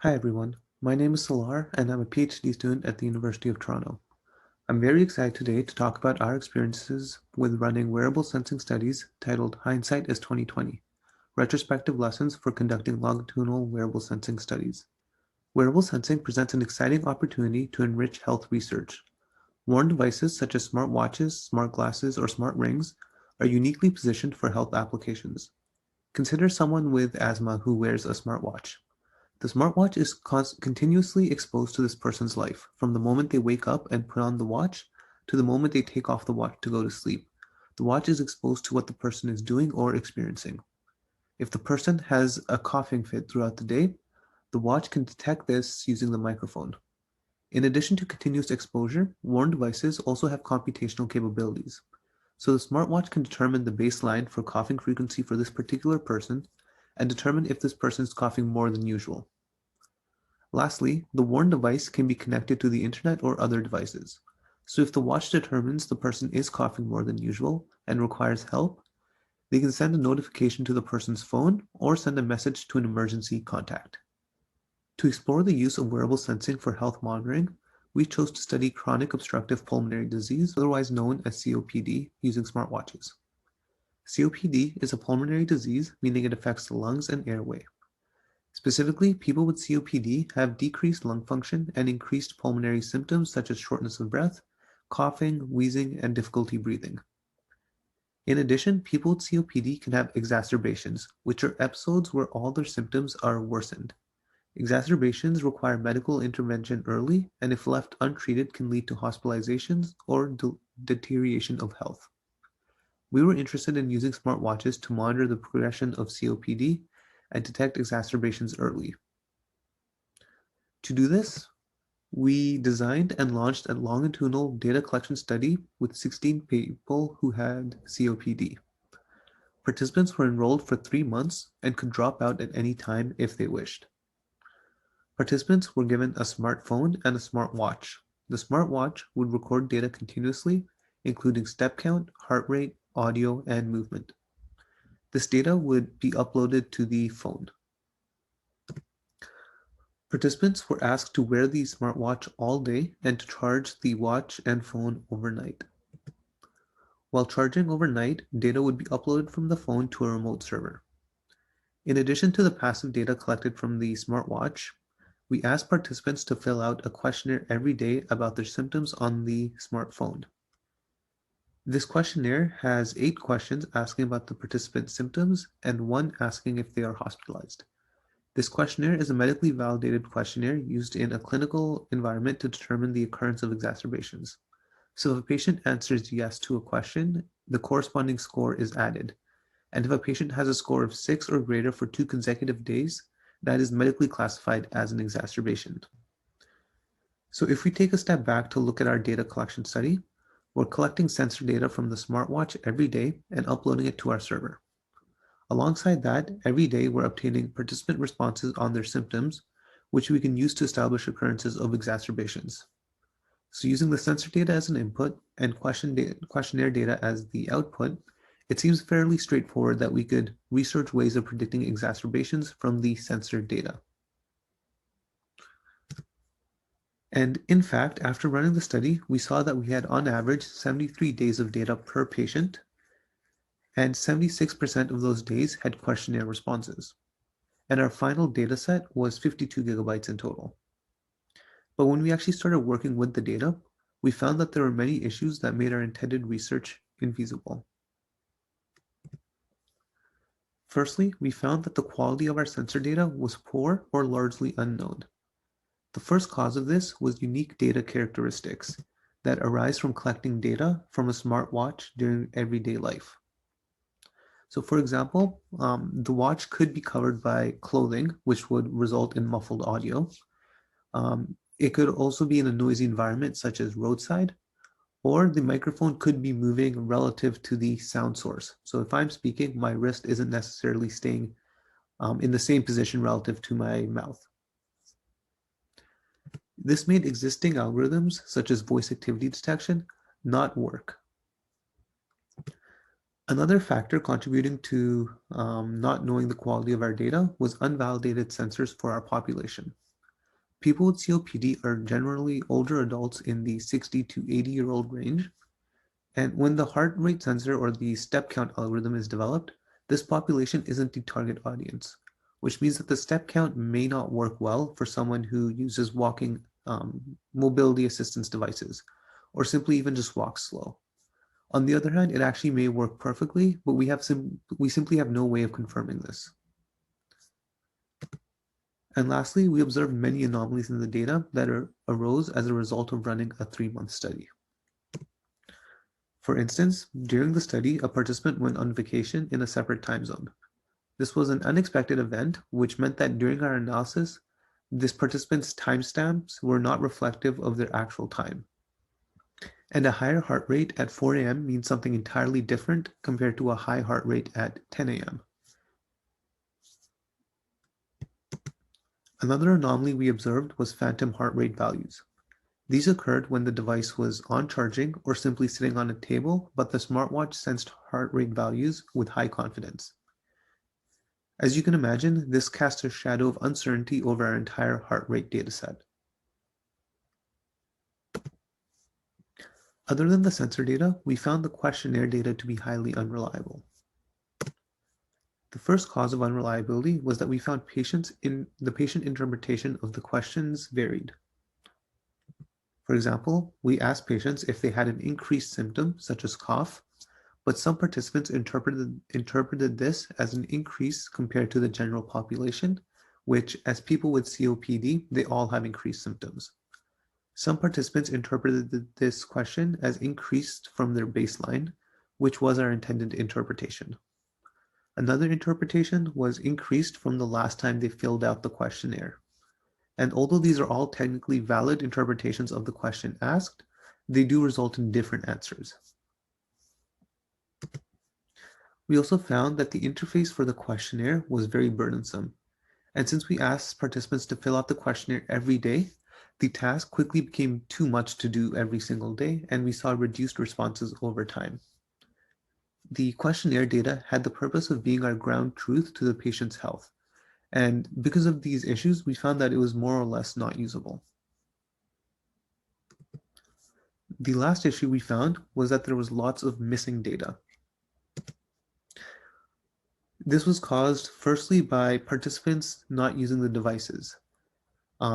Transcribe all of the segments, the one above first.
Hi everyone, my name is Salar and I'm a PhD student at the University of Toronto. I'm very excited today to talk about our experiences with running wearable sensing studies titled Hindsight is 2020, Retrospective Lessons for Conducting Longitudinal Wearable Sensing Studies. Wearable sensing presents an exciting opportunity to enrich health research. Worn devices such as smartwatches, smart glasses, or smart rings are uniquely positioned for health applications. Consider someone with asthma who wears a smartwatch. The smartwatch is continuously exposed to this person's life, from the moment they wake up and put on the watch to the moment they take off the watch to go to sleep. The watch is exposed to what the person is doing or experiencing. If the person has a coughing fit throughout the day, the watch can detect this using the microphone. In addition to continuous exposure, worn devices also have computational capabilities. So the smartwatch can determine the baseline for coughing frequency for this particular person and determine if this person is coughing more than usual. Lastly, the worn device can be connected to the internet or other devices. So if the watch determines the person is coughing more than usual and requires help, they can send a notification to the person's phone or send a message to an emergency contact. To explore the use of wearable sensing for health monitoring, we chose to study chronic obstructive pulmonary disease, otherwise known as COPD, using smartwatches. COPD is a pulmonary disease, meaning it affects the lungs and airway. Specifically, people with COPD have decreased lung function and increased pulmonary symptoms such as shortness of breath, coughing, wheezing, and difficulty breathing. In addition, people with COPD can have exacerbations, which are episodes where all their symptoms are worsened. Exacerbations require medical intervention early, and if left untreated, can lead to hospitalizations or deterioration of health. We were interested in using smartwatches to monitor the progression of COPD and detect exacerbations early. To do this, we designed and launched a longitudinal data collection study with 16 people who had COPD. Participants were enrolled for 3 months and could drop out at any time if they wished. Participants were given a smartphone and a smartwatch. The smartwatch would record data continuously, including step count, heart rate, audio, and movement. This data would be uploaded to the phone. Participants were asked to wear the smartwatch all day and to charge the watch and phone overnight. While charging overnight, data would be uploaded from the phone to a remote server. In addition to the passive data collected from the smartwatch, we asked participants to fill out a questionnaire every day about their symptoms on the smartphone. This questionnaire has 8 questions asking about the participant's symptoms and 1 asking if they are hospitalized. This questionnaire is a medically validated questionnaire used in a clinical environment to determine the occurrence of exacerbations. So if a patient answers yes to a question, the corresponding score is added. And if a patient has a score of 6 or greater for 2 consecutive days, that is medically classified as an exacerbation. So if we take a step back to look at our data collection study, we're collecting sensor data from the smartwatch every day and uploading it to our server. Alongside that, every day we're obtaining participant responses on their symptoms, which we can use to establish occurrences of exacerbations. So using the sensor data as an input and questionnaire data as the output, it seems fairly straightforward that we could research ways of predicting exacerbations from the sensor data. And in fact, after running the study, we saw that we had on average 73 days of data per patient, and 76% of those days had questionnaire responses. And our final data set was 52 gigabytes in total. But when we actually started working with the data, we found that there were many issues that made our intended research infeasible. Firstly, we found that the quality of our sensor data was poor or largely unknown. The first cause of this was unique data characteristics that arise from collecting data from a smartwatch during everyday life. So for example, the watch could be covered by clothing, which would result in muffled audio. It could also be in a noisy environment such as roadside, or the microphone could be moving relative to the sound source. So if I'm speaking, my wrist isn't necessarily staying in the same position relative to my mouth. This made existing algorithms, such as voice activity detection, not work. Another factor contributing to not knowing the quality of our data was unvalidated sensors for our population. People with COPD are generally older adults in the 60 to 80-year-old range. And when the heart rate sensor or the step count algorithm is developed, this population isn't the target audience, which means that the step count may not work well for someone who uses walking mobility assistance devices, or simply even just walks slow. On the other hand, it actually may work perfectly, but we simply have no way of confirming this. And lastly, we observed many anomalies in the data that arose as a result of running a 3-month study. For instance, during the study, a participant went on vacation in a separate time zone. This was an unexpected event, which meant that during our analysis, this participant's timestamps were not reflective of their actual time. And a higher heart rate at 4 a.m. means something entirely different compared to a high heart rate at 10 a.m. Another anomaly we observed was phantom heart rate values. These occurred when the device was on charging or simply sitting on a table, but the smartwatch sensed heart rate values with high confidence. As you can imagine, this cast a shadow of uncertainty over our entire heart rate dataset. Other than the sensor data, we found the questionnaire data to be highly unreliable. The first cause of unreliability was that we found the patient interpretation of the questions varied. For example, we asked patients if they had an increased symptom, such as cough, but some participants interpreted this as an increase compared to the general population, which, as people with COPD, they all have increased symptoms. Some participants interpreted this question as increased from their baseline, which was our intended interpretation. Another interpretation was increased from the last time they filled out the questionnaire. And although these are all technically valid interpretations of the question asked, they do result in different answers. We also found that the interface for the questionnaire was very burdensome. And since we asked participants to fill out the questionnaire every day, the task quickly became too much to do every single day, and we saw reduced responses over time. The questionnaire data had the purpose of being our ground truth to the patient's health. And because of these issues, we found that it was more or less not usable. The last issue we found was that there was lots of missing data. This was caused firstly by participants not using the devices.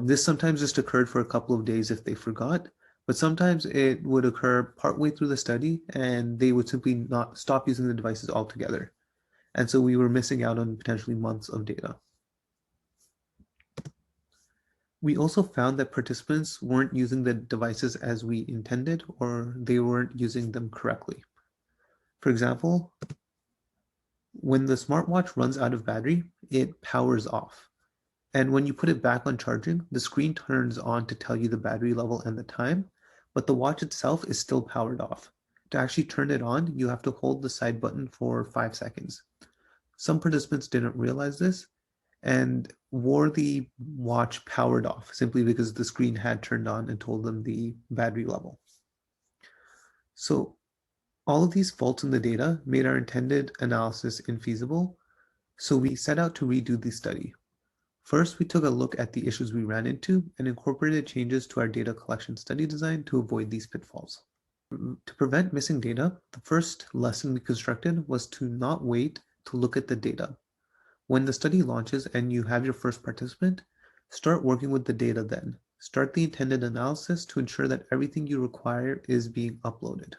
This sometimes just occurred for a couple of days if they forgot, but sometimes it would occur partway through the study and they would simply not stop using the devices altogether. And so we were missing out on potentially months of data. We also found that participants weren't using the devices as we intended, or they weren't using them correctly. For example, when the smartwatch runs out of battery, it powers off. And when you put it back on charging, the screen turns on to tell you the battery level and the time, but the watch itself is still powered off. To actually turn it on, you have to hold the side button for 5 seconds. Some participants didn't realize this and wore the watch powered off simply because the screen had turned on and told them the battery level. So all of these faults in the data made our intended analysis infeasible, so we set out to redo the study. First, we took a look at the issues we ran into and incorporated changes to our data collection study design to avoid these pitfalls. To prevent missing data, the first lesson we constructed was to not wait to look at the data. When the study launches and you have your first participant, start working with the data then. Start the intended analysis to ensure that everything you require is being uploaded.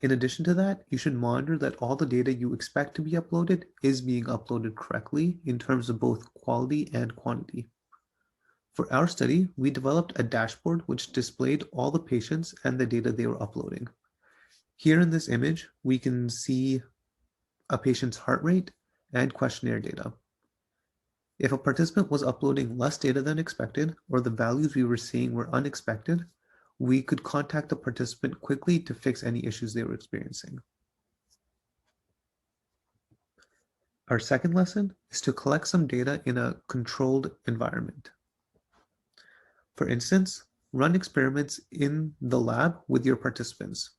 In addition to that, you should monitor that all the data you expect to be uploaded is being uploaded correctly in terms of both quality and quantity. For our study, we developed a dashboard which displayed all the patients and the data they were uploading. Here in this image, we can see a patient's heart rate and questionnaire data. If a participant was uploading less data than expected, or the values we were seeing were unexpected, we could contact the participant quickly to fix any issues they were experiencing. Our second lesson is to collect some data in a controlled environment. For instance, run experiments in the lab with your participants.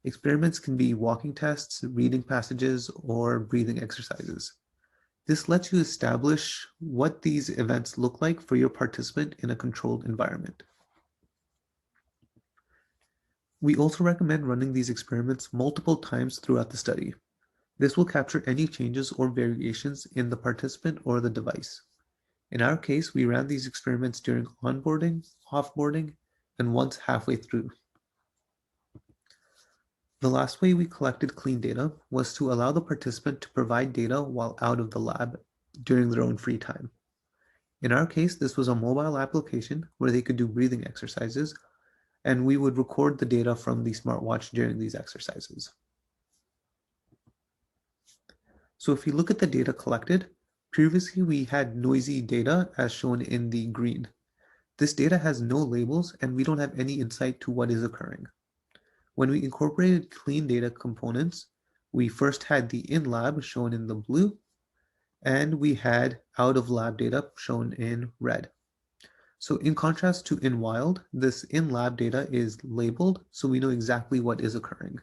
Experiments can be walking tests, reading passages, or breathing exercises. This lets you establish what these events look like for your participant in a controlled environment. We also recommend running these experiments multiple times throughout the study. This will capture any changes or variations in the participant or the device. In our case, we ran these experiments during onboarding, offboarding, and once halfway through. The last way we collected clean data was to allow the participant to provide data while out of the lab during their own free time. In our case, this was a mobile application where they could do breathing exercises, and we would record the data from the smartwatch during these exercises. So if you look at the data collected, previously we had noisy data as shown in the green. This data has no labels and we don't have any insight to what is occurring. When we incorporated clean data components, we first had the in-lab shown in the blue, and we had out-of-lab data shown in red. So in contrast to in wild, this in-lab data is labeled so we know exactly what is occurring.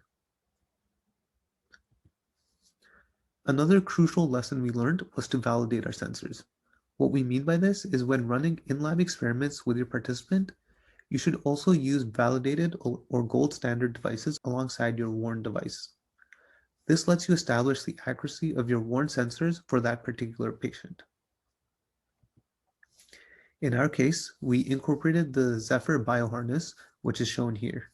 Another crucial lesson we learned was to validate our sensors. What we mean by this is when running in-lab experiments with your participant, you should also use validated or gold standard devices alongside your worn device. This lets you establish the accuracy of your worn sensors for that particular patient. In our case, we incorporated the Zephyr bioharness, which is shown here.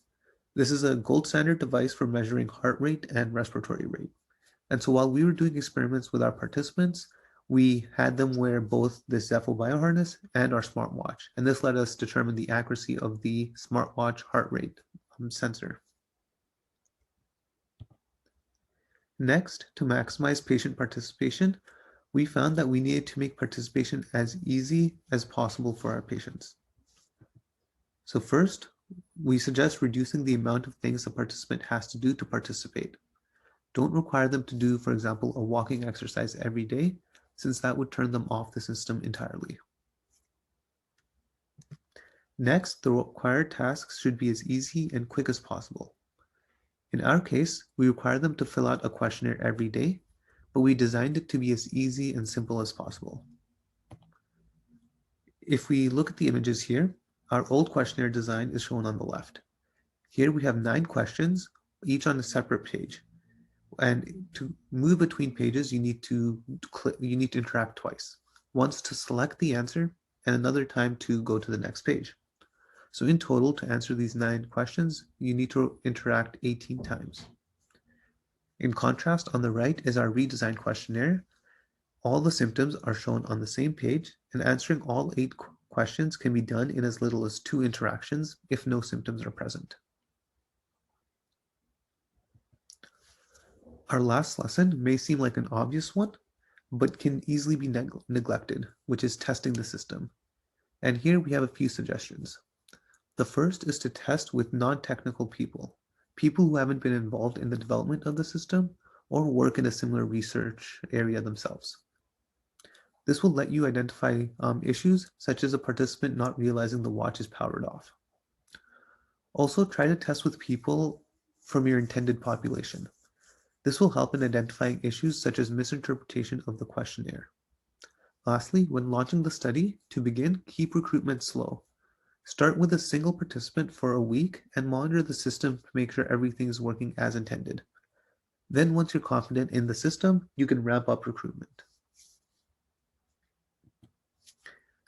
This is a gold standard device for measuring heart rate and respiratory rate. And so while we were doing experiments with our participants, we had them wear both the Zephyr bioharness and our smartwatch. And this let us determine the accuracy of the smartwatch heart rate sensor. Next, to maximize patient participation, we found that we needed to make participation as easy as possible for our patients. So first, we suggest reducing the amount of things a participant has to do to participate. Don't require them to do, for example, a walking exercise every day, since that would turn them off the system entirely. Next, the required tasks should be as easy and quick as possible. In our case, we require them to fill out a questionnaire every day, but we designed it to be as easy and simple as possible. If we look at the images here, our old questionnaire design is shown on the left. Here we have 9 questions, each on a separate page. And to move between pages, you need to interact twice. Once to select the answer, and another time to go to the next page. So in total, to answer these 9 questions, you need to interact 18 times. In contrast, on the right is our redesigned questionnaire. All the symptoms are shown on the same page, and answering all 8 questions can be done in as little as 2 interactions if no symptoms are present. Our last lesson may seem like an obvious one, but can easily be neglected, which is testing the system. And here we have a few suggestions. The first is to test with non-technical people who haven't been involved in the development of the system or work in a similar research area themselves. This will let you identify issues such as a participant not realizing the watch is powered off. Also, try to test with people from your intended population. This will help in identifying issues such as misinterpretation of the questionnaire. Lastly, when launching the study, to begin, keep recruitment slow. Start with a single participant for a week and monitor the system to make sure everything is working as intended. Then once you're confident in the system, you can ramp up recruitment.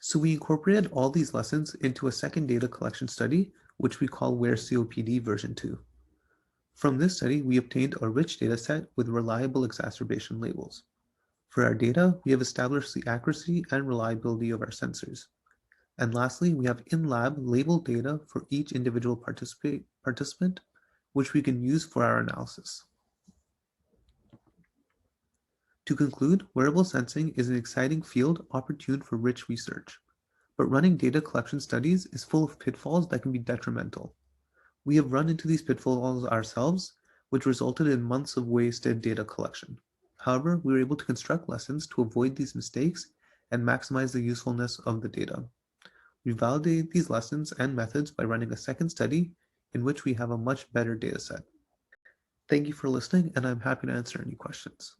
So we incorporated all these lessons into a second data collection study, which we call Wear COPD version 2. From this study, we obtained a rich data set with reliable exacerbation labels. For our data, we have established the accuracy and reliability of our sensors. And lastly, we have in-lab labeled data for each individual participant, which we can use for our analysis. To conclude, wearable sensing is an exciting field opportune for rich research, but running data collection studies is full of pitfalls that can be detrimental. We have run into these pitfalls ourselves, which resulted in months of wasted data collection. However, we were able to construct lessons to avoid these mistakes and maximize the usefulness of the data. We validated these lessons and methods by running a second study in which we have a much better data set. Thank you for listening, and I'm happy to answer any questions.